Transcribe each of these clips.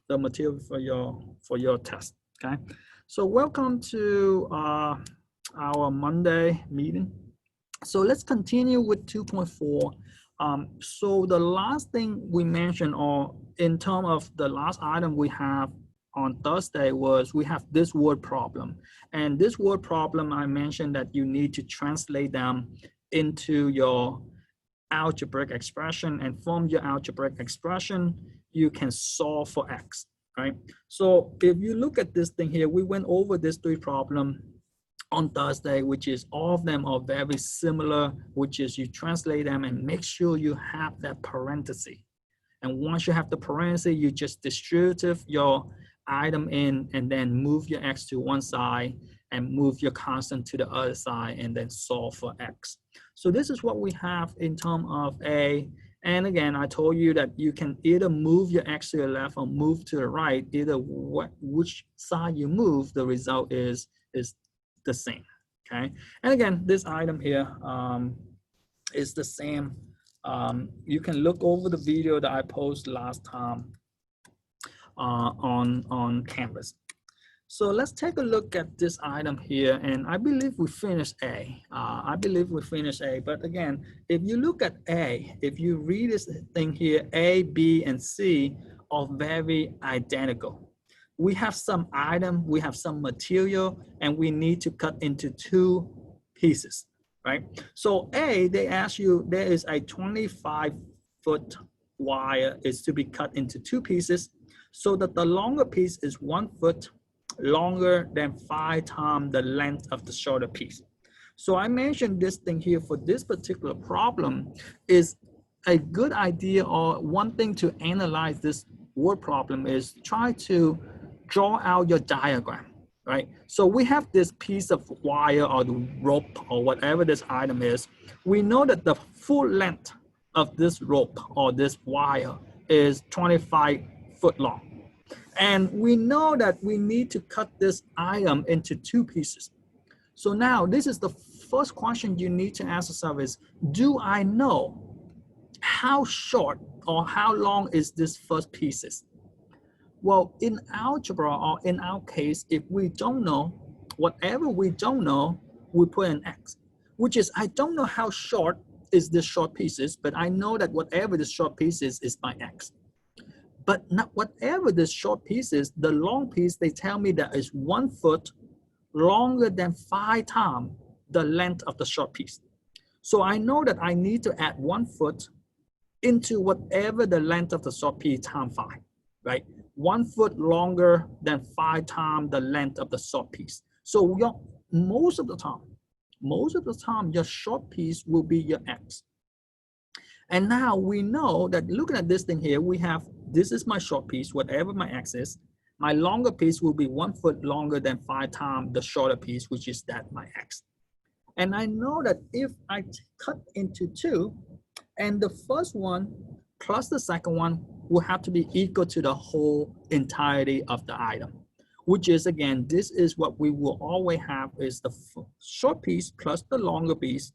the material for your test. Okay, so welcome to our Monday meeting. So let's continue with 2.4. So the last thing we mentioned, or in terms of the last item we have on Thursday, was we have this word problem. And this word problem, I mentioned that you need to translate them into your algebraic expression, and from your algebraic expression, you can solve for x, right? So if you look at this thing here, we went over this 3 problem on Thursday, which is all of them are very similar, which is you translate them and make sure you have that parenthesis. And once you have the parenthesis, you just distribute your item in and then move your x to one side and move your constant to the other side and then solve for x. So this is what we have in terms of A. And again, I told you that you can either move your x to the left or move to the right. Either which side you move, the result is the same, okay? And again, this item here is the same. You can look over the video that I posted last time on Canvas. So let's take a look at this item here, and I believe we finished A. I believe we finished A, but again, if you look at A, if you read this thing here, A, B, and C are very identical. We have some item, we have some material, and we need to cut into 2 pieces, right? So A, they ask you, there is a 25-foot wire is to be cut into 2 pieces, so that the longer piece is 1 foot longer than 5 times the length of the shorter piece. So I mentioned this thing here for this particular problem is a good idea, or one thing to analyze this word problem is try to draw out your diagram, right? So we have this piece of wire or the rope or whatever this item is. We know that the full length of this rope or this wire is 25 foot long. And we know that we need to cut this item into 2 pieces. So now this is the first question you need to ask yourself is, do I know how short or how long is this first pieces? Well, in algebra, or in our case, if we don't know, whatever we don't know, we put an X, which is, I don't know how short is this short pieces, but I know that whatever the short pieces is my X. But not whatever the short pieces, the long piece, they tell me that is 1 foot longer than 5 times the length of the short piece. So I know that I need to add 1 foot into whatever the length of the short piece times 5, right? 1 foot longer than 5 times the length of the short piece. So most of the time, your short piece will be your X. And now we know that looking at this thing here, we have, this is my short piece, whatever my X is. My longer piece will be 1 foot longer than 5 times the shorter piece, which is that my X. And I know that if I cut into 2, and the first one plus the second one will have to be equal to the whole entirety of the item, which is, again, this is what we will always have is the short piece plus the longer piece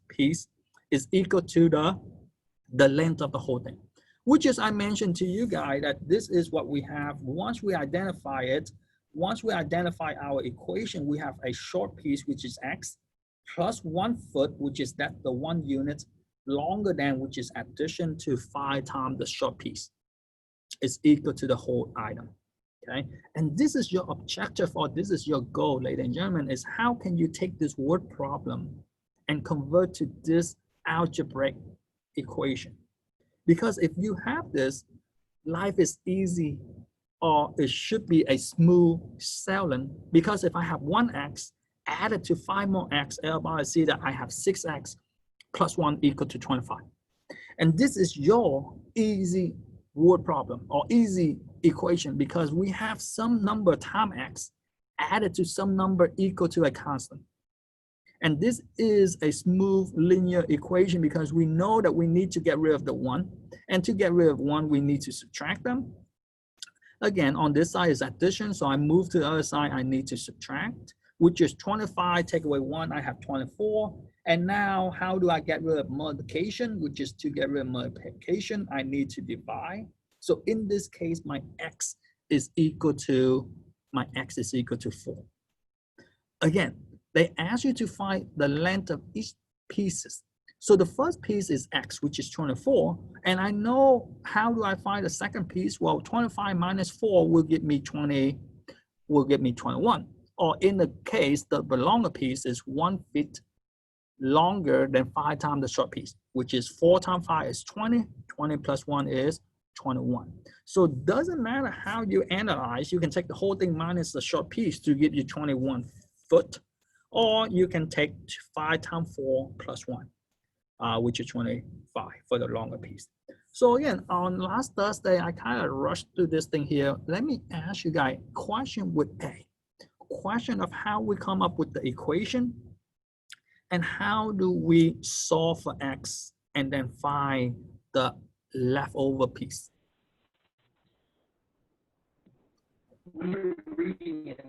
is equal to the length of the whole thing, which is, I mentioned to you guys that this is what we have. Once we identify it, once we identify our equation, we have a short piece, which is X, plus 1 foot, which is that the 1 unit longer than, which is addition to 5 times the short piece, is equal to the whole item, okay? And this is your objective, or this is your goal, ladies and gentlemen, is how can you take this word problem and convert to this algebraic equation? Because if you have this, life is easy, or it should be a smooth sailing, because if I have 1x added to 5 more x, everybody see that I have 6x plus 1 equal to 25. And this is your easy word problem or easy equation, because we have some number times x added to some number equal to a constant. And this is a smooth linear equation because we know that we need to get rid of the 1. And to get rid of 1, we need to subtract them. Again, on this side is addition, so I move to the other side, I need to subtract, which is 25, take away 1, I have 24. And now, how do I get rid of multiplication? Which is to get rid of multiplication, I need to divide. So in this case, my x is equal to, my x is equal to 4. Again, they ask you to find the length of each pieces. So the first piece is x, which is 24. And I know, how do I find the second piece? Well, 25 minus 4 will give me 20, will give me 21. Or in the case, the longer piece is 1 foot longer than 5 times the short piece, which is 4 times 5 is 20. 20 plus 1 is 21. So it doesn't matter how you analyze, you can take the whole thing minus the short piece to give you 21 foot, or you can take 5 times 4 plus 1, which is 25 for the longer piece. So again, on last Thursday, I kind of rushed through this thing here. Let me ask you guys a question with A. Question of how we come up with the equation, and how do we solve for x and then find the leftover piece. When you're reading it,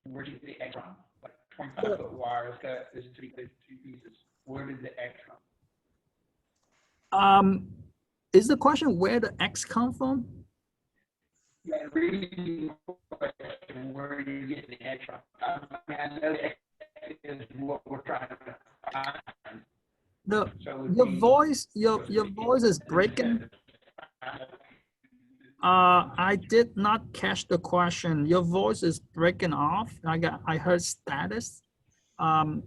where did the x from? Like 25-foot wire is 2 pieces. Where did the x from? Is the question where the x come from? Yeah, reading the question, where do you get the x from? I know the x is what we're trying to find. Your voice is breaking. I did not catch the question. Your voice is breaking off. I heard status. Can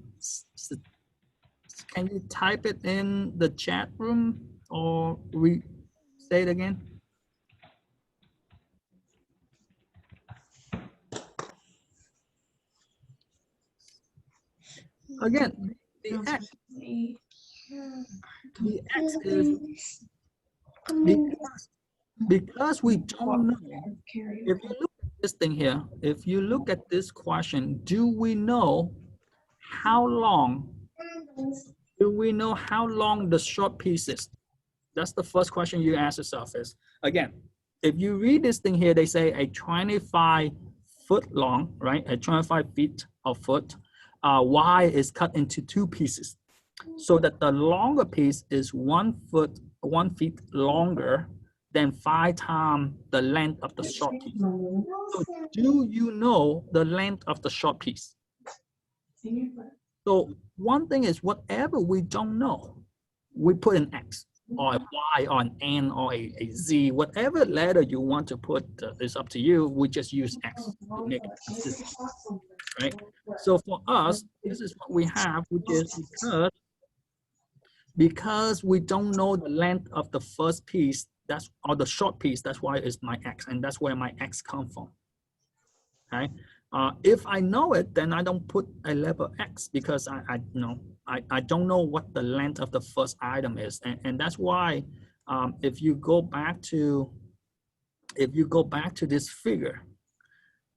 you type it in the chat room or say it again? Again, the x is because we don't know. If you look at this thing here, if you look at this question, do we know how long? Do we know how long the short piece is? That's the first question you ask yourself is, again, if you read this thing here, they say a 25 foot long, right? A 25 feet of foot, Y is cut into 2 pieces. So that the longer piece is 1 feet longer than 5 times the length of the short piece. So do you know the length of the short piece? So one thing is, whatever we don't know, we put an X or a Y or an N or a Z, whatever letter you want to put is up to you. We just use X to make it consistent, right? So for us, this is what we have, which is because we don't know the length of the first piece, or the short piece, that's why it's my X, and that's where my X come from. Okay. If I know it, then I don't put a label X because I don't know what the length of the first item is, and that's why if you go back to this figure,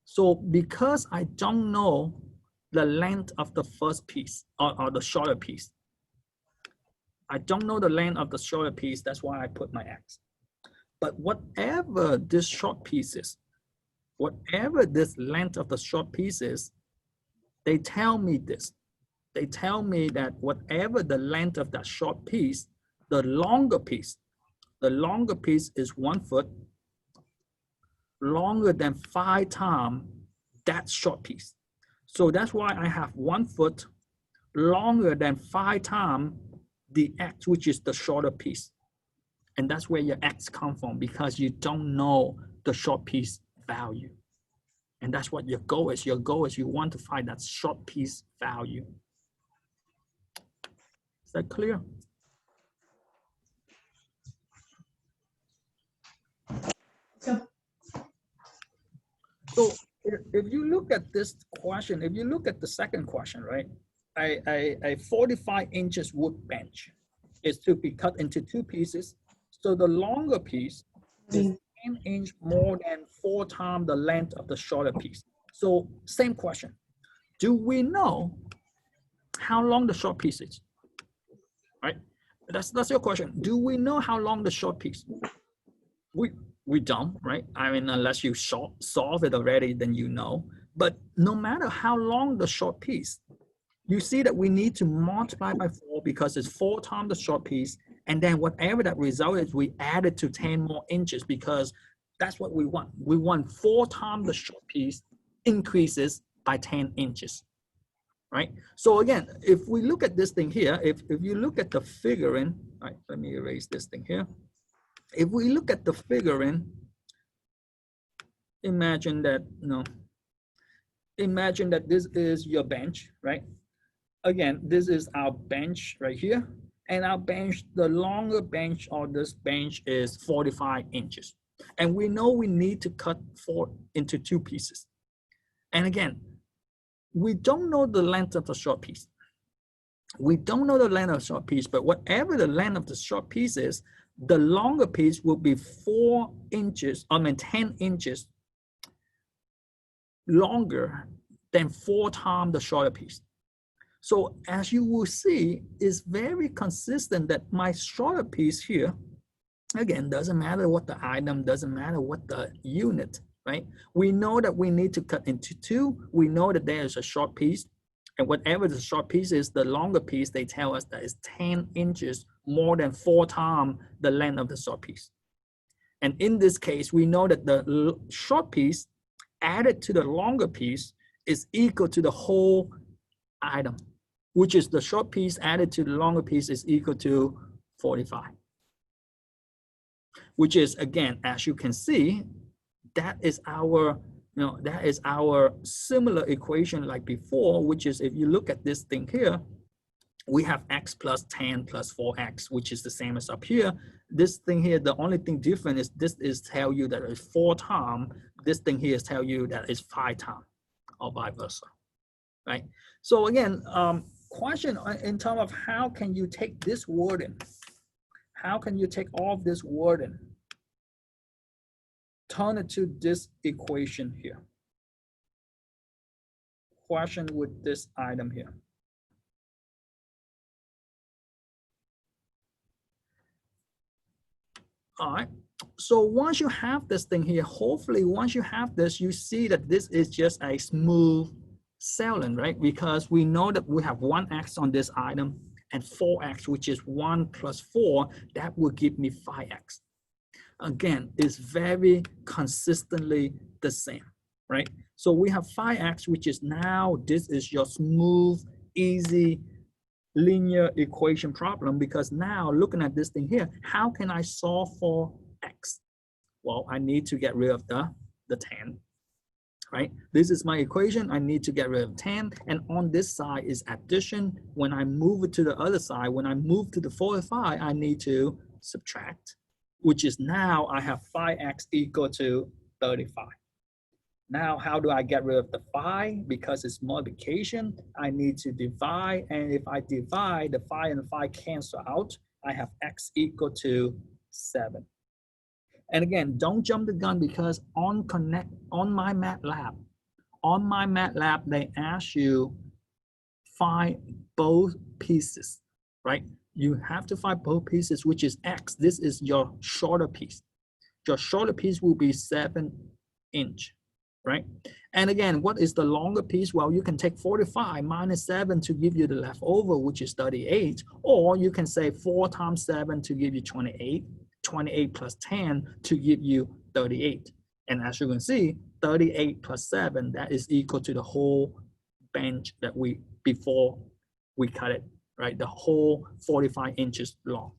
so because I don't know the length of the first piece or the shorter piece, I don't know the length of the shorter piece, that's why I put my X. But whatever this short piece is, whatever this length of the short piece is, they tell me this. They tell me that whatever the length of that short piece, the longer piece is 1 foot longer than 5 times that short piece. So that's why I have 1 foot longer than 5 times the X, which is the shorter piece. And that's where your X come from, because you don't know the short piece value. And that's what your goal is. Your goal is you want to find that short piece value. Is that clear? So if you look at this question, if you look at the second question, right? A 45 inches wood bench is to be cut into 2 pieces. So the longer piece is 10 inches more than 4 times the length of the shorter piece. So same question. Do we know how long the short piece is? Right? That's your question. Do we know how long the short piece? We don't, right? I mean, unless you solve it already, then you know. But no matter how long the short piece, you see that we need to multiply by 4 because it's 4 times the short piece And then whatever that result is, we added to 10 more inches because that's what we want. We want 4 times the short piece increases by 10 inches, right? So again, if we look at this thing here, if you look at the figuring, all right, let me erase this thing here. If we look at the figuring, imagine that, imagine that this is your bench, right? Again, this is our bench right here. And our bench, the longer bench of this bench is 45 inches. And we know we need to cut 4 into 2 pieces. And again, we don't know the length of the short piece. We don't know the length of the short piece, but whatever the length of the short piece is, the longer piece will be 4 inches, 10 inches longer than 4 times the shorter piece. So as you will see, it's very consistent that my shorter piece here, again, doesn't matter what the item, doesn't matter what the unit, right? We know that we need to cut into 2. We know that there is a short piece, and whatever the short piece is, the longer piece, they tell us that is 10 inches more than 4 times the length of the short piece. And in this case, we know that the short piece added to the longer piece is equal to the whole item, which is the short piece added to the longer piece is equal to 45. Which is, again, as you can see, that is our, that is our similar equation like before, which is if you look at this thing here, we have x plus 10 plus 4x, which is the same as up here. This thing here, the only thing different is this is tell you that it's 4 times. This thing here is tell you that it's 5 times, or vice versa, right? So again, question in terms of how can you take this wording? How can you take all of this wording, turn it to this equation here? Question with this item here. All right, so once you have this thing here, hopefully once you have this, you see that this is just a smooth sailing, right? Because we know that we have 1x on this item and 4x, which is 1 plus 4, that will give me 5x. Again, it's very consistently the same, right? So we have 5x, which is now, this is your smooth, easy, linear equation problem, because now looking at this thing here, how can I solve for x? Well, I need to get rid of the 10, right? This is my equation. I need to get rid of 10, and on this side is addition. When I move it to the other side, when I move to the 45, I need to subtract, which is now I have 5x equal to 35. Now, how do I get rid of the 5? Because it's multiplication, I need to divide. And if I divide, the 5 and 5 cancel out. I have x equal to 7. And again, don't jump the gun, because on my MATLAB, they ask you find both pieces, right? You have to find both pieces, which is x. This is your shorter piece. Your shorter piece will be 7 inch. Right? And again, what is the longer piece? Well, you can take 45 minus 7 to give you the leftover, which is 38. Or you can say 4 times 7 to give you 28. 28 plus 10 to give you 38. And as you can see, 38 plus 7, that is equal to the whole bench that before we cut it, right? The whole 45 inches long.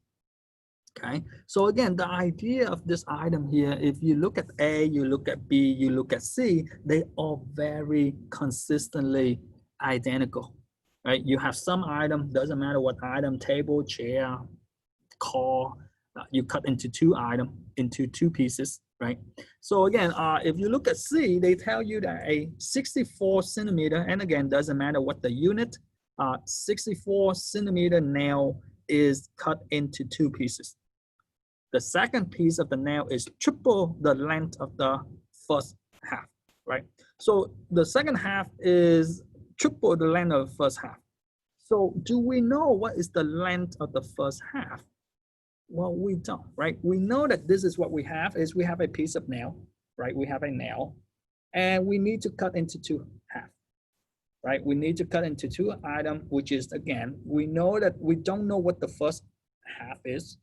Okay, so again, the idea of this item here, if you look at A, you look at B, you look at C, they are very consistently identical, right? You have some item, doesn't matter what item, table, chair, car, you cut into 2 items, into 2 pieces, right? So again, if you look at C, they tell you that a 64 centimeter, and again, doesn't matter what the unit, 64 centimeter nail is cut into 2 pieces. The second piece of the nail is triple the length of the first half, right? So the second half is triple the length of the first half. So do we know what is the length of the first half? Well, we don't, right? We know that this is what we have, is we have a piece of nail, right? We have a nail, and we need to cut into 2 halves, right? We need to cut into 2 items, which is, again, we know that we don't know what the first half is.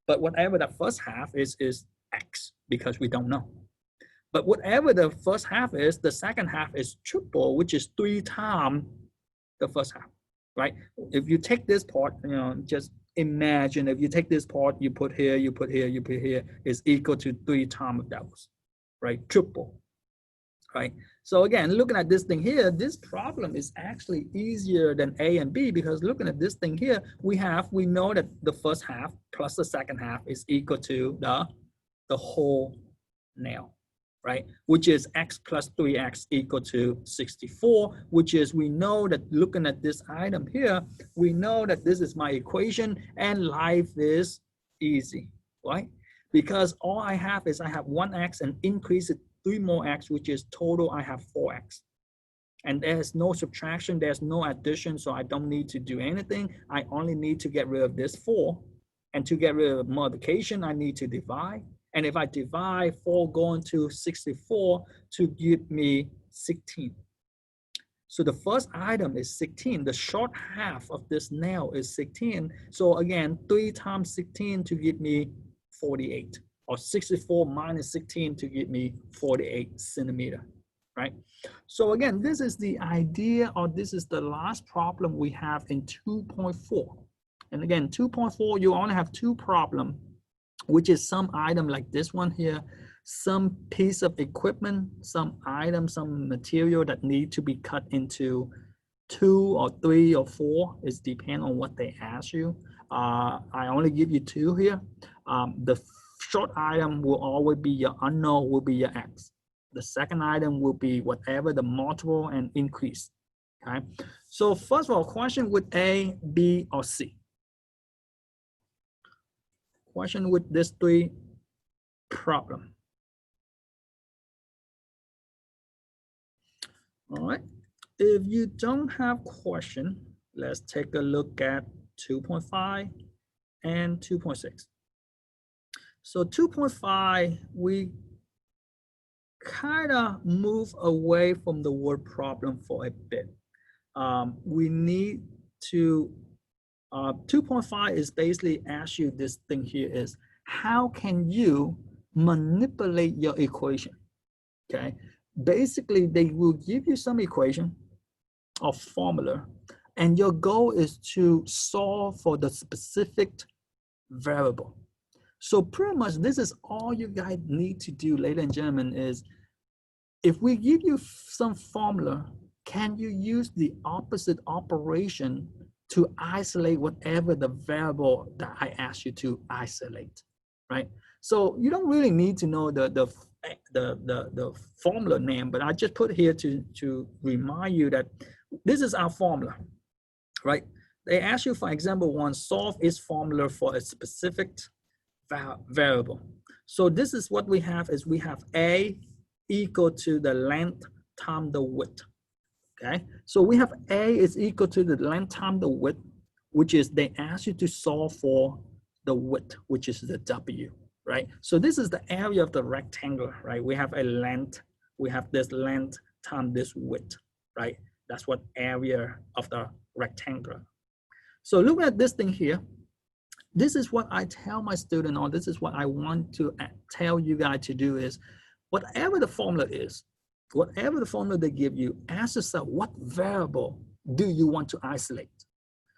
But whatever the first half is x, because we don't know. But whatever the first half is, the second half is triple, which is 3 times the first half, right? If you take this part, just imagine if you take this part, you put here, you put here, you put here, is equal to 3 times of those, right? Triple, right? So again, looking at this thing here, this problem is actually easier than A and B, because looking at this thing here, we know that the first half plus the second half is equal to the whole nail, right? Which is x plus 3x equal to 64, which is, we know that looking at this item here, we know that this is my equation and life is easy, right? Because all I have is I have 1x and increase it 3 more x, which is total I have 4x. And there's no subtraction, there's no addition, so I don't need to do anything. I only need to get rid of this 4. And to get rid of multiplication, I need to divide. And if I divide 4 going to 64 to give me 16. So the first item is 16. The short half of this nail is 16. So again, 3 times 16 to give me 48. Or 64 minus 16 to give me 48 centimeter, right? So again, this is the idea, or this is the last problem we have in 2.4. And again, 2.4, you only have 2 problems, which is some item like this one here, some piece of equipment, some item, some material that need to be cut into 2 or 3 or 4. It depends on what they ask you. I only give you 2 here. The short item will always be your unknown, will be your x. The second item will be whatever the multiple and increase. Okay. So first of all, question with A, B, or C. Question with this 3 problem. All right. If you don't have question, let's take a look at 2.5 and 2.6. So 2.5, we kind of move away from the word problem for a bit. We need to, 2.5 is basically ask you this thing here is, how can you manipulate your equation? Okay, basically they will give you some equation or formula, and your goal is to solve for the specific variable. So pretty much this is all you guys need to do, ladies and gentlemen, is if we give you some formula, can you use the opposite operation to isolate whatever the variable that I asked you to isolate, right? So you don't really need to know the formula name, but I just put here to remind you that this is our formula, right? They ask you, for example, 1, solve its formula for a specific variable. So this is what we have, is we have A equal to the length times the width. Okay, so we have A is equal to the length times the width, which is they ask you to solve for the width, which is the W, right? So this is the area of the rectangle, right? We have a length, we have this length times this width, right? That's what area of the rectangle. So look at this thing here. This is what I tell my student, or this is what I want to tell you guys to do, is whatever the formula is, whatever the formula they give you, ask yourself, what variable do you want to isolate?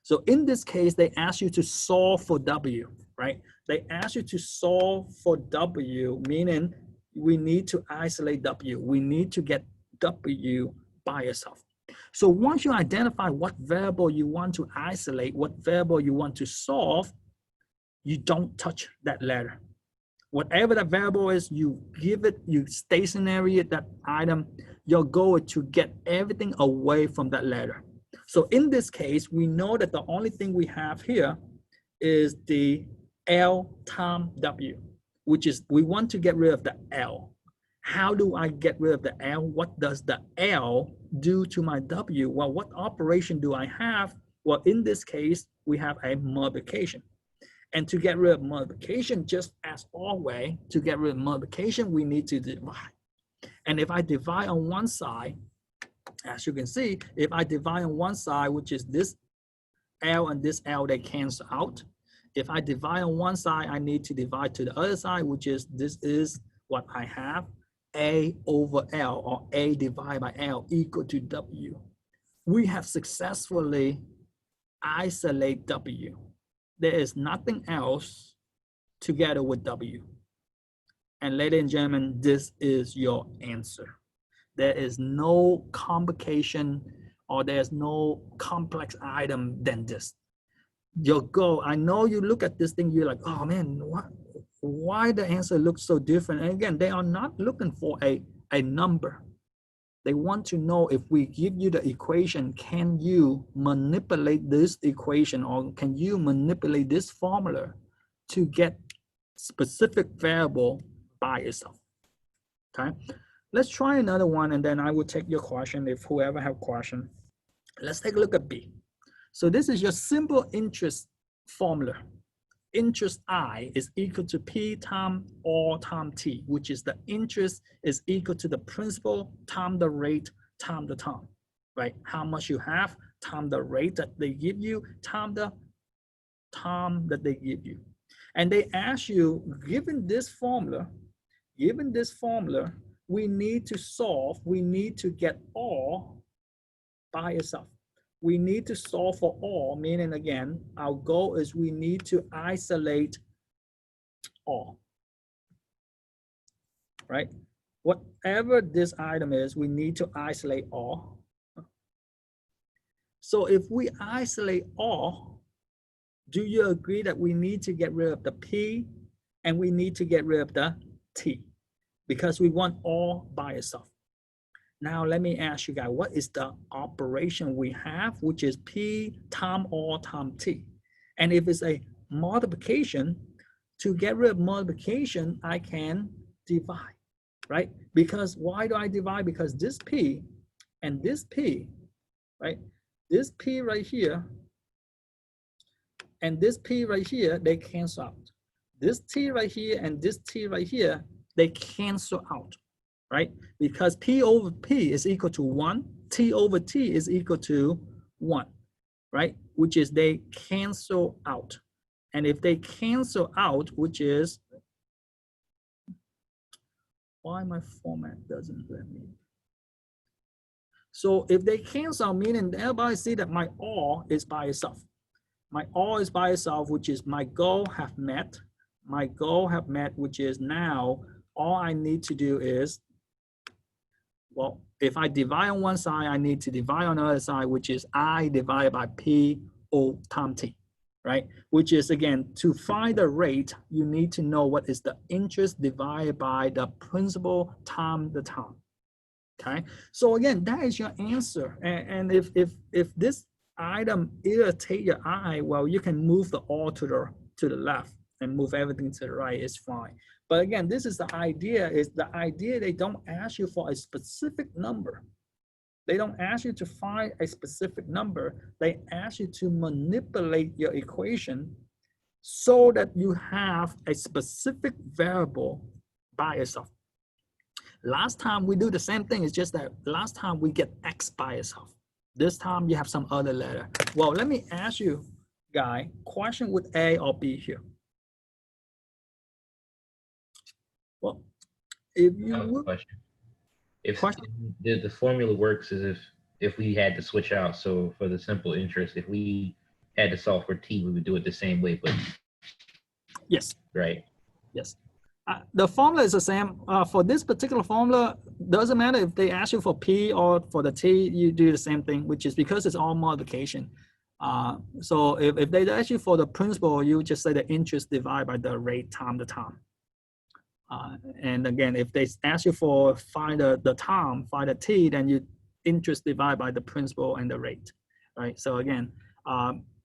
So in this case, they ask you to solve for W, right? They ask you to solve for W, meaning we need to isolate W. We need to get W by itself. So once you identify what variable you want to isolate, what variable you want to solve, you don't touch that letter. Whatever that variable is, you give it, you stationary that item. Your goal is to get everything away from that letter. So in this case, we know that the only thing we have here is the L times W, which is we want to get rid of the L. How do I get rid of the L? What does the L do to my W? Well, what operation do I have? Well, in this case, we have a multiplication. And to get rid of multiplication, just as always, to get rid of multiplication, we need to divide. And if I divide on one side, as you can see, if I divide on one side, which is this L and this L, they cancel out. If I divide on one side, I need to divide to the other side, which is, this is what I have, A over L, or A divided by L equal to W. We have successfully isolated W. There is nothing else together with W. And ladies and gentlemen, this is your answer. There is no complication or there's no complex item than this. Your goal, I know you look at this thing, you're like, oh man, why the answer looks so different? And again, they are not looking for a number. They want to know, if we give you the equation, can you manipulate this equation, or can you manipulate this formula to get specific variable by itself? Okay, let's try another one, and then I will take your question if whoever have question. Let's take a look at B. So this is your simple interest formula. Interest I is equal to P times R times T, which is the interest is equal to the principal times the rate times the time, right? How much you have times the rate that they give you times the time that they give you. And they ask you, given this formula, we need to solve, we need to get R by itself. We need to solve for R, meaning again, our goal is we need to isolate R, right? Whatever this item is, we need to isolate R. So if we isolate R, do you agree that we need to get rid of the P and we need to get rid of the T? Because we want R by itself. Now, let me ask you guys, what is the operation we have, which is P times R times T? And if it's a multiplication, to get rid of multiplication, I can divide, right? Because why do I divide? Because this P and this P, right? This P right here and this P right here, they cancel out. This T right here and this T right here, they cancel out, right? Because P over P is equal to 1, T over T is equal to 1, right? Which is they cancel out. And if they cancel out, which is, why my format doesn't let me? So if they cancel, meaning everybody see that my R is by itself. My R is by itself, which is my goal have met. My goal have met, which is now all I need to do is, well, if I divide on one side, I need to divide on the other side, which is I divided by P O times T, right? Which is, again, to find the rate, you need to know what is the interest divided by the principal times the time, okay? So again, that is your answer. And if this item irritate your eye, well, you can move the R to the left and move everything to the right, it's fine. But again, this is the idea, they don't ask you for a specific number. They don't ask you to find a specific number. They ask you to manipulate your equation so that you have a specific variable by itself. Last time we do the same thing, it's just that last time we get X by itself. This time you have some other letter. Well, let me ask you, guy, question with A or B here. Well, if you would, question. If the formula works as if we had to switch out, so for the simple interest, if we had to solve for T, we would do it the same way, but yes, right? Yes. The formula is the same. For this particular formula, doesn't matter if they ask you for P or for the T, you do the same thing, which is because it's all multiplication. So if they ask you for the principal, you just say the interest divided by the rate times the time. And again, if they ask you for find the time, find the T, then you interest divided by the principal and the rate, right? So again,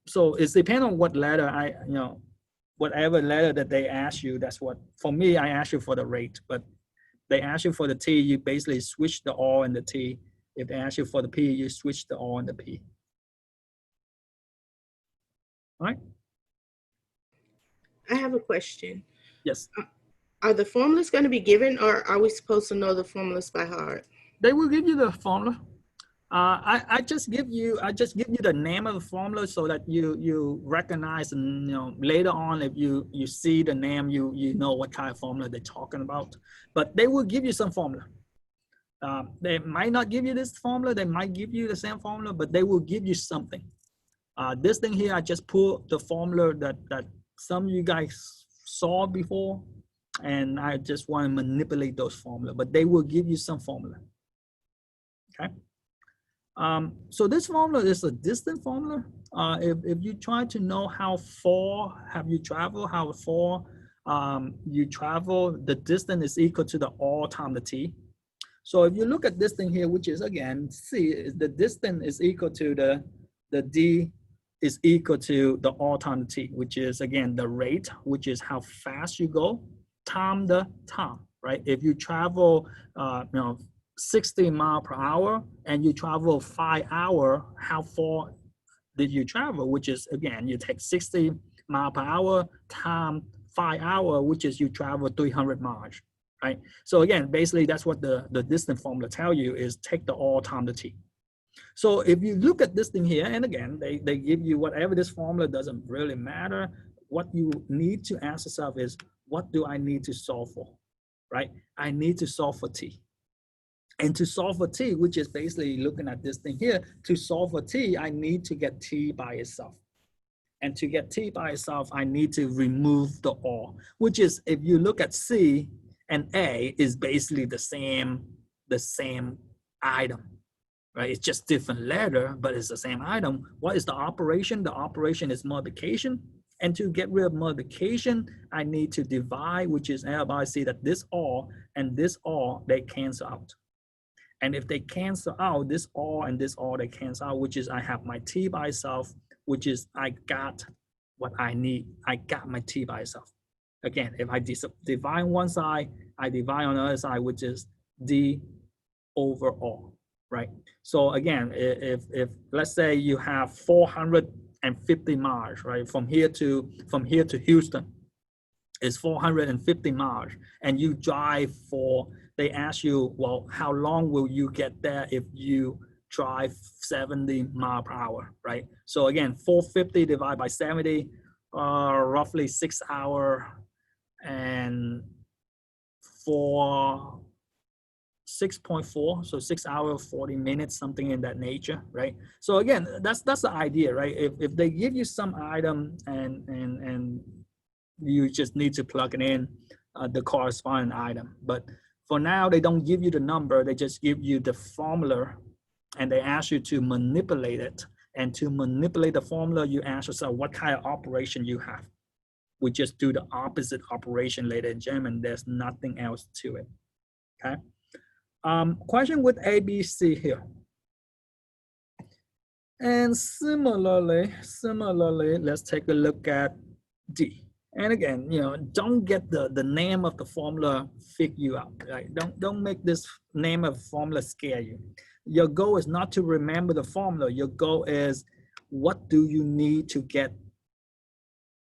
so it's depending on what letter whatever letter that they ask you, that's what, for me, I ask you for the rate, but they ask you for the T, you basically switch the R and the T. If they ask you for the P, you switch the R and the P. All right? I have a question. Yes. Are the formulas going to be given, or are we supposed to know the formulas by heart? They will give you the formula. I just give you the name of the formula so that you recognize, and later on if you see the name, you know what kind of formula they're talking about. But they will give you some formula. They might not give you this formula, they might give you the same formula, but they will give you something. This thing here, I just put the formula that some of you guys saw before, and I just want to manipulate those formula, but they will give you some formula. Okay. So this formula is a distance formula. If you try to know how far have you traveled, how far you travel, the distance is equal to the R times the T. So if you look at this thing here, which is again, C, the distance is equal to the D is equal to the R times the T, which is again the rate, which is how fast you go, time the time, right? If you travel, 60 miles per hour and you travel 5 hours, how far did you travel? Which is again, you take 60 miles per hour times 5 hours, which is you travel 300 miles. Right? So again, basically that's what the distance formula tell you is take the R times the T. So if you look at this thing here, and again, they give you whatever this formula, doesn't really matter. What you need to ask yourself is, what do I need to solve for, right? I need to solve for T. And to solve for T, which is basically looking at this thing here, to solve for T, I need to get T by itself. And to get T by itself, I need to remove the R, which is, if you look at C, and A is basically the same item, right? It's just different letter, but it's the same item. What is the operation? The operation is multiplication. And to get rid of multiplication, I need to divide, which is everybody see that this R and this R, they cancel out. And if they cancel out, this R and this R, they cancel out, which is I have my T by itself, which is I got what I need. I got my T by itself. Again, if I divide one side, I divide on the other side, which is D over R, right? So again, if let's say you have 450 miles, right, from here to Houston, is 450 miles, and you drive for, they ask you, well, how long will you get there if you drive 70 miles per hour, right? So again, 450 divided by 70, roughly 6 hours. And for 6.4, so 6 hours, 40 minutes, something in that nature, right? So again, that's the idea, right? If they give you some item and you just need to plug it in, the corresponding item. But for now, they don't give you the number, they just give you the formula, and they ask you to manipulate it. And to manipulate the formula, you ask yourself what kind of operation you have. We just do the opposite operation, ladies and gentlemen. There's nothing else to it. Okay. Question with A, B, C here. And similarly, let's take a look at D. And again, don't get the name of the formula figure you out. Right? Don't make this name of formula scare you. Your goal is not to remember the formula. Your goal is, what do you need to get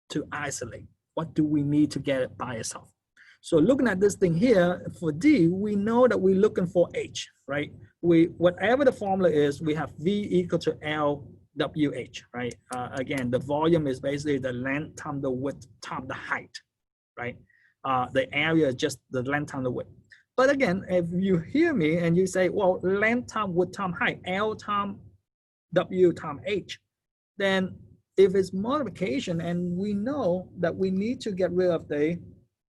to isolate? What do we need to get it by itself? So looking at this thing here, for D, we know that we're looking for H, right? Whatever the formula is, we have V equal to LWH, right? Again, the volume is basically the length times the width times the height, right? The area is just the length times the width. But again, if you hear me and you say, well, length times width times height, L times W times H, then if it's multiplication, and we know that we need to get rid of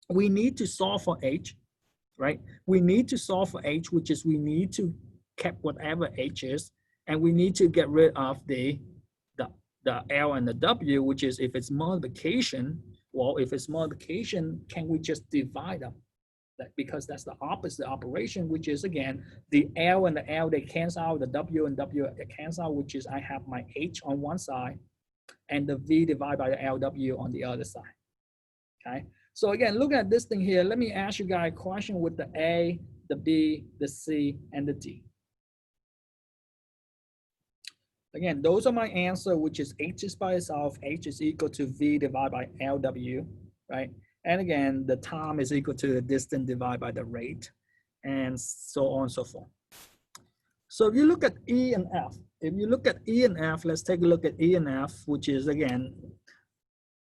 we need to solve for H, right? We need to solve for H, which is we need to keep whatever H is, and we need to get rid of the L and the W, which is if it's multiplication, well, if it's multiplication, can we just divide them? Because that's the opposite operation, which is again, the L and the L, they cancel out, the W and W they cancel out, which is I have my H on one side, and the V divided by the LW on the other side, okay? So again, look at this thing here. Let me ask you guys a question with the A, the B, the C, and the D. Again, those are my answer, which is H is by itself. H is equal to V divided by LW, right? And again, the time is equal to the distance divided by the rate, and so on and so forth. So if you look at E and F, if you look at E and F, let's take a look at E and F, which is again,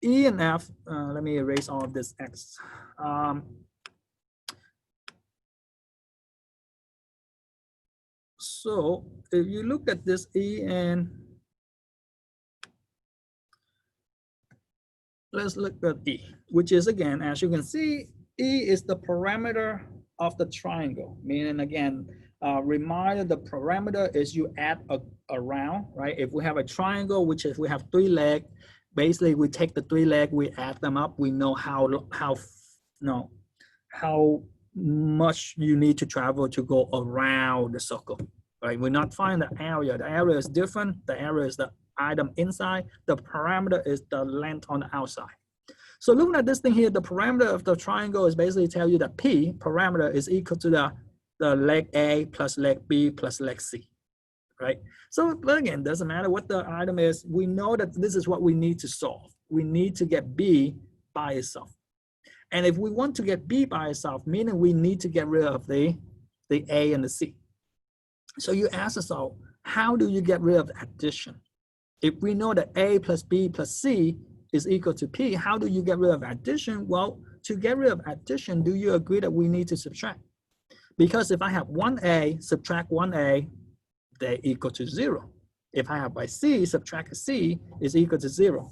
E and F, let me erase all of this X. So if you look at this E and, let's look at E, which is again, as you can see, E is the parameter of the triangle, meaning again, reminder the parameter is you add around, right? If we have a triangle, which is we have 3 legs, basically we take the 3 legs, we add them up, we know how much you need to travel to go around the circle, right? We're not finding the area is different, the area is the item inside, the parameter is the length on the outside. So looking at this thing here, the parameter of the triangle is basically tell you that P parameter is equal to the leg A plus leg B plus leg C, right? So, but again, doesn't matter what the item is, we know that this is what we need to solve. We need to get B by itself. And if we want to get B by itself, meaning we need to get rid of the A and the C. So you ask yourself, how do you get rid of addition? If we know that A plus B plus C is equal to P, how do you get rid of addition? Well, to get rid of addition, do you agree that we need to subtract? Because if I have 1A, subtract 1A, they're equal to 0. If I have by C, subtract C is equal to 0.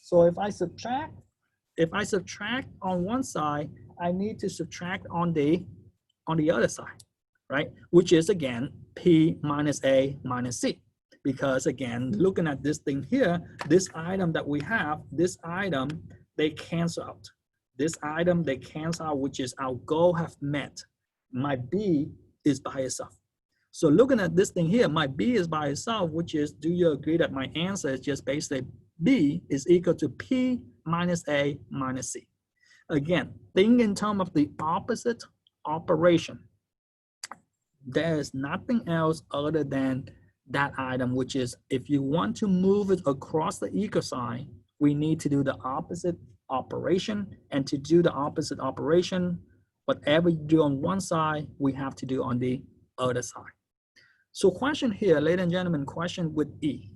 So if I subtract on one side, I need to subtract on the other side, right? Which is again, P minus A minus C. Because again, looking at this thing here, this item that we have, this item, they cancel out. This item, they cancel out, which is our goal have met. My B is by itself. So looking at this thing here, my B is by itself, which is, do you agree that my answer is just basically B is equal to P minus A minus C? Again, think in terms of the opposite operation. There is nothing else other than that item, which is if you want to move it across the equal sign, we need to do the opposite operation. And to do the opposite operation, whatever you do on one side, we have to do on the other side. So question here, ladies and gentlemen, question with E.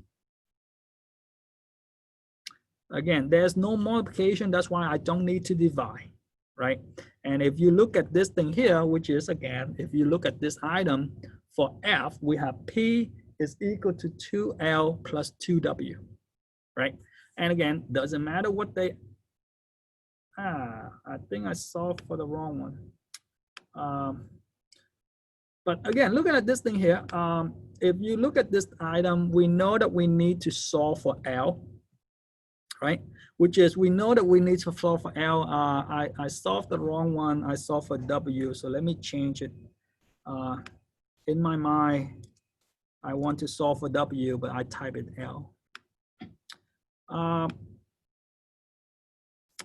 Again, there's no multiplication, that's why I don't need to divide, right? And if you look at this thing here, which is again, if you look at this item for F, we have P is equal to 2L plus 2W, right? And again, doesn't matter what they, I think I solved for the wrong one. But again, looking at this thing here, if you look at this item, we know that we need to solve for L, right? Which is, we know that we need to solve for L. I solved the wrong one. I solved for W. So let me change it. In my mind, I want to solve for W, but I type it L.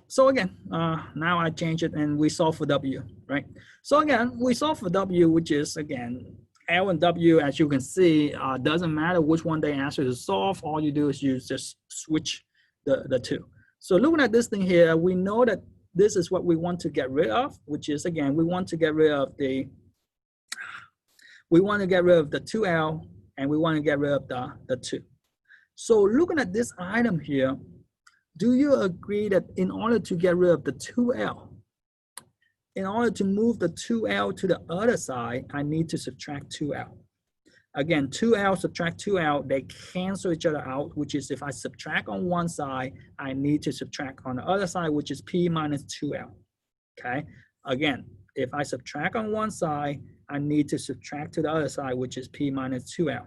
So again, now I change it and we solve for W, right? So again, we solve for W, which is again, L and W, as you can see, doesn't matter which one they ask you to solve. All you do is you just switch the two. So looking at this thing here, we know that this is what we want to get rid of, which is again, we want to get rid of the 2L and we want to get rid of the 2. So looking at this item here, do you agree that in order to get rid of the 2L, in order to move the 2L to the other side, I need to subtract 2L. Again, 2L subtract 2L, they cancel each other out, which is if I subtract on one side, I need to subtract on the other side, which is P minus 2L, okay? Again, if I subtract on one side, I need to subtract to the other side, which is P minus 2L,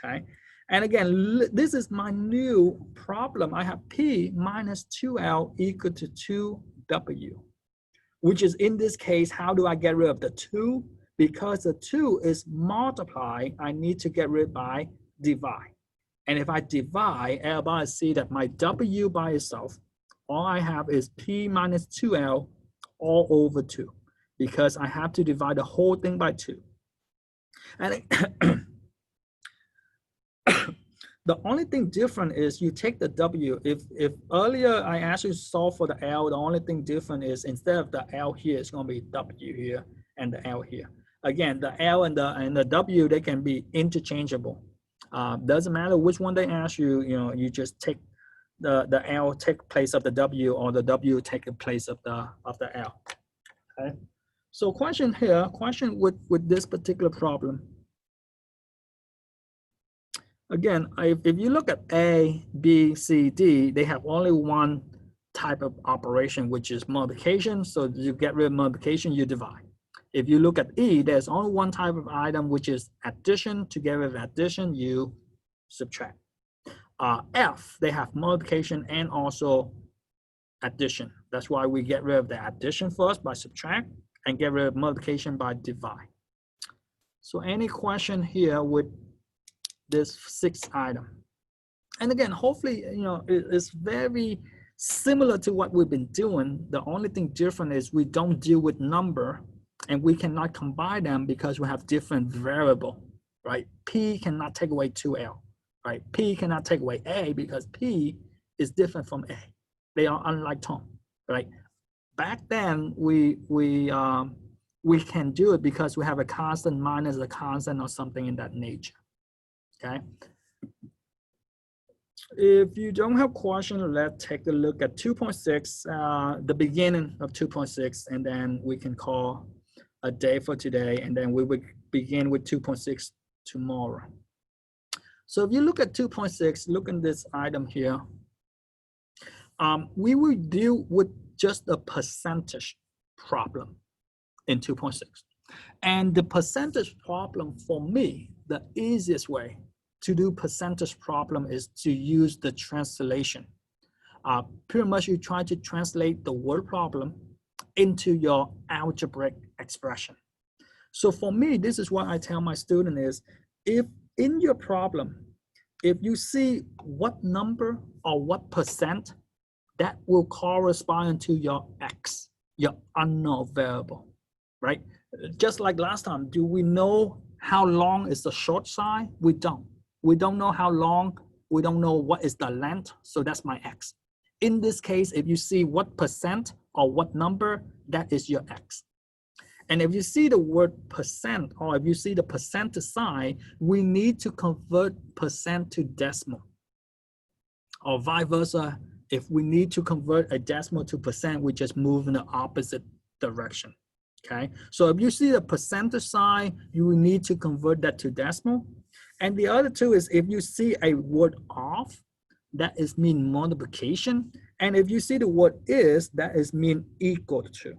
okay? And again, this is my new problem. I have P minus 2L equal to 2W, which is in this case, how do I get rid of the 2? Because the 2 is multiply, I need to get rid by divide. And if I divide, everybody see that my W by itself, all I have is P minus 2L all over 2, because I have to divide the whole thing by 2. And the only thing different is you take the W. If earlier I asked you to solve for the L, the only thing different is instead of the L here, it's going to be W here and the L here. Again, the L and the W, they can be interchangeable. Doesn't matter which one they ask you, you just take the L take place of the W, or the W take the place of the L. Okay. So question with this particular problem. Again, if you look at A, B, C, D, they have only one type of operation, which is multiplication. So you get rid of multiplication, you divide. If you look at E, there's only one type of item, which is addition. To get rid of addition, you subtract. F, they have multiplication and also addition. That's why we get rid of the addition first by subtract, and get rid of multiplication by divide. So any question here with this 6th item? And again, hopefully, it's very similar to what we've been doing. The only thing different is we don't deal with number, and we cannot combine them because we have different variable, right? P cannot take away 2L, right? P cannot take away A because P is different from A. They are unlike term, right? Back then, we can do it because we have a constant minus a constant or something in that nature, okay? If you don't have question, let's take a look at 2.6, the beginning of 2.6, and then we can call a day for today, and then we will begin with 2.6 tomorrow. So if you look at 2.6, look at this item here. We will deal with just a percentage problem in 2.6. And the percentage problem for me, the easiest way to do percentage problem is to use the translation. Pretty much you try to translate the word problem into your algebraic expression. So for me, this is what I tell my student is, if in your problem, if you see what number or what percent, that will correspond to your X, your unknown variable, right? Just like last time, do we know how long is the short side? We don't. We don't know how long, we don't know what is the length, so that's my X. In this case, if you see what percent or what number, that is your X. And if you see the word percent, or if you see the percent sign, we need to convert percent to decimal. Or vice versa, if we need to convert a decimal to percent, we just move in the opposite direction, okay? So if you see the percentage sign, you will need to convert that to decimal. And the other two is if you see a word off, that is mean multiplication. And if you see the word is, that is mean equal to,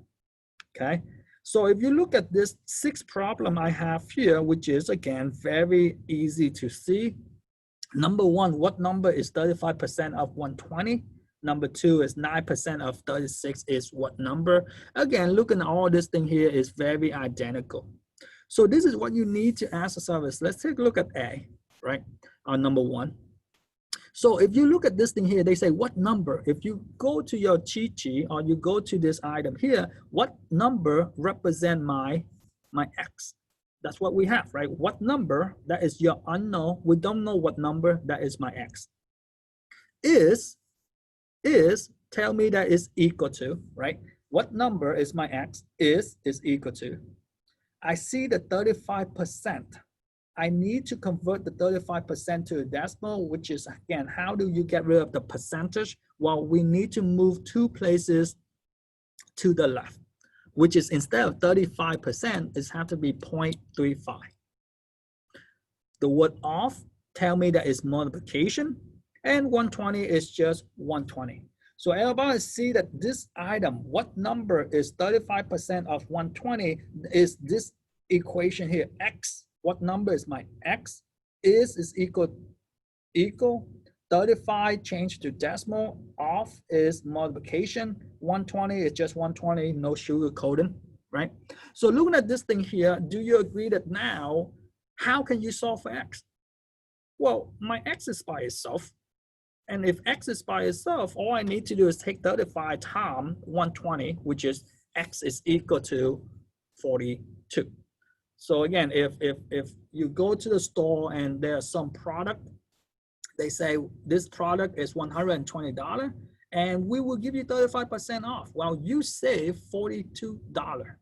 okay? So if you look at this 6th problem I have here, which is again, very easy to see. Number 1, what number is 35% of 120? Number 2 is 9% of 36 is what number? Again, looking at all this thing here is very identical. So this is what you need to ask yourself is, let's take a look at A, right? Number 1. So if you look at this thing here, they say what number? If you go to your cheat sheet or you go to this item here, what number represent my X? That's what we have, right? What number, that is your unknown. We don't know what number, that is my X. Is, tell me that is equal to, right? What number is my X? Is equal to. I see the 35%. I need to convert the 35% to a decimal, which is, again, how do you get rid of the percentage? Well, we need to move 2 places to the left, which is instead of 35%, it has to be 0.35. The word off, tell me that is multiplication, and 120 is just 120. So everybody see that this item, what number is 35% of 120 is this equation here, X. What number is my X? Is equal, 35 change to decimal, off is multiplication, 120 is just 120, no sugar coating, right? So looking at this thing here, do you agree that now, how can you solve for X? Well, my X is by itself. And if X is by itself, all I need to do is take 35 times 120, which is X is equal to 42. So again, if you go to the store and there's some product, they say this product is $120 and we will give you 35% off. Well, you save $42,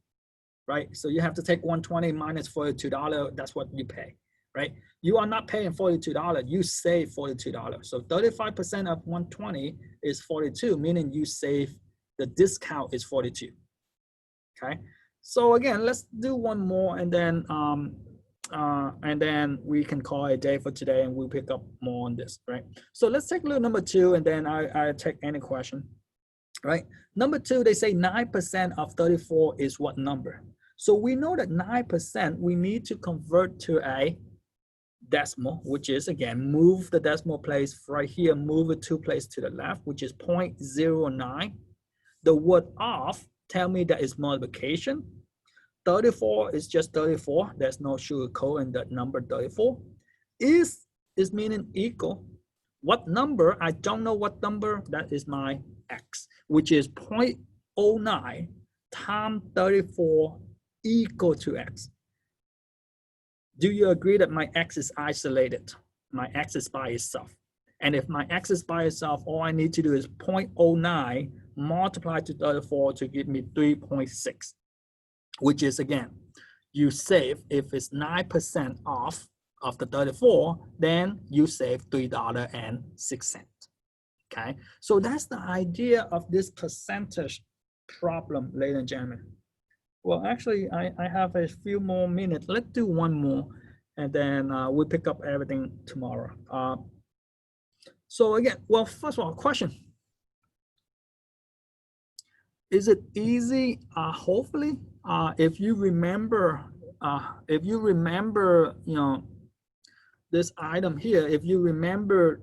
right? So you have to take 120 minus $42. That's what you pay, right? You are not paying $42. You save $42. So 35% of 120 is 42, meaning you save, the discount is 42. Okay. So again, let's do one more, and then we can call it a day for today, and we'll pick up more on this, right? So let's take a look at number 2, and then I take any question, right? Number 2, they say 9% of 34 is what number? So we know that 9% we need to convert to a decimal, which is, again, move the decimal place right here, move it 2 places to the left, which is 0.09. The word off tell me that it's multiplication. 34 is just 34. There's no sugarcoat in that number 34. Is meaning equal. What number? I don't know what number. That is my x, which is 0.09 times 34 equal to x. Do you agree that my x is isolated? My x is by itself. And if my x is by itself, all I need to do is 0.09 multiply to 34 to give me 3.6, which is, again, you save, if it's 9% off of the 34, then you save $3.06. Okay, so that's the idea of this percentage problem, ladies and gentlemen. Well, actually, I have a few more minutes. Let's do one more, and then we'll pick up everything tomorrow. So again, well, first of all, question. Is it easy? Hopefully, if you remember, you know, this item here, if you remember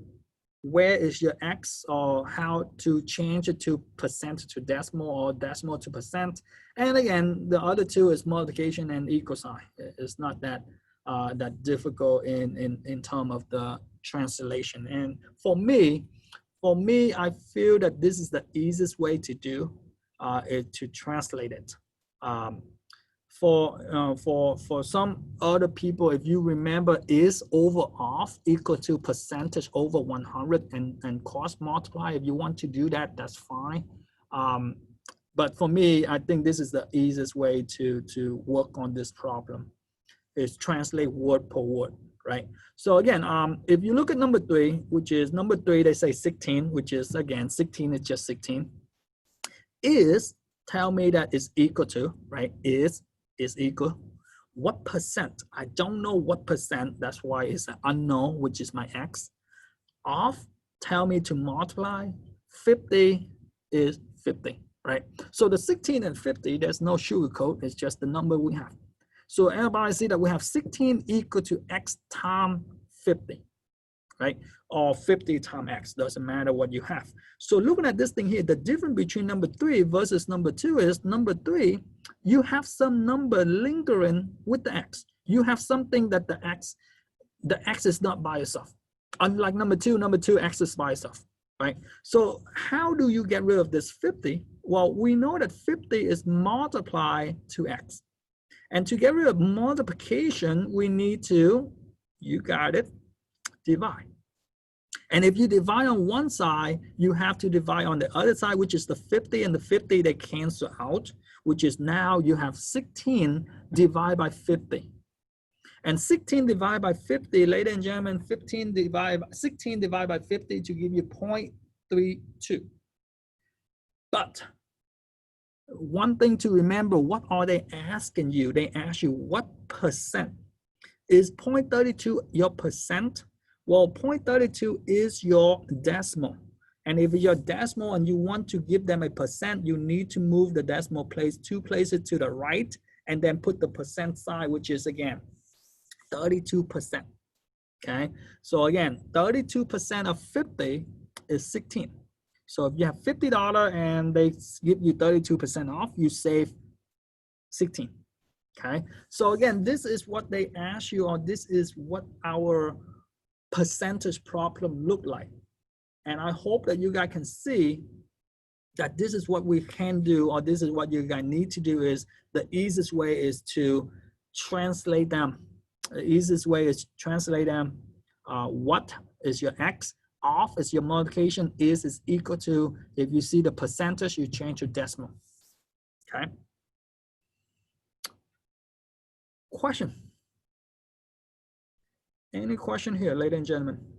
where is your x, or how to change it to percent to decimal, or decimal to percent. And again, the other two is multiplication and equal sign. It's not that that difficult in terms of the translation. And for me, I feel that this is the easiest way to do it, to translate it. For some other people, if you remember, is over off equal to percentage over 100 and cross multiply. If you want to do that, that's fine. But for me, I think this is the easiest way to work on this problem, is translate word per word, right? So again, if you look at number 3, which is number 3, they say 16, which is, again, 16 is just 16. Is, tell me that is equal to, right? Is equal. What percent? I don't know what percent. That's why it's an unknown, which is my x. Of, tell me to multiply. 50 is 50, right? So the 16 and 50, there's no sugarcoat. It's just the number we have. So everybody see that we have 16 equal to x times 50, right? Or 50 times x, doesn't matter what you have. So looking at this thing here, the difference between number 3 versus number 2 is number 3, you have some number lingering with the x. You have something that the x is not by itself. Unlike number 2, x is by itself, right? So how do you get rid of this 50? Well, we know that 50 is multiplied to x. And to get rid of multiplication, we need to, you got it, divide. And if you divide on one side, you have to divide on the other side, which is the 50, and the 50 they cancel out, which is now you have 16 divided by 50. And 16 divided by 50, ladies and gentlemen, 16 divided by 50 to give you 0.32. But one thing to remember, what are they asking you? They ask you what percent. Is 0.32 your percent? Well, 0.32 is your decimal. And if your decimal and you want to give them a percent, you need to move the decimal place 2 places to the right, and then put the percent sign, which is, again, 32%. Okay, so again, 32% of 50 is 16. So if you have $50 and they give you 32% off, you save 16. Okay, so again, this is what they ask you, or this is what our percentage problem look like. And I hope that you guys can see that this is what we can do, or this is what you guys need to do. Is the easiest way is to translate them. The easiest way is translate them. What is your x? Off is your multiplication. Is equal to, if you see the percentage, you change to decimal. Okay. Question? Any question here, ladies and gentlemen?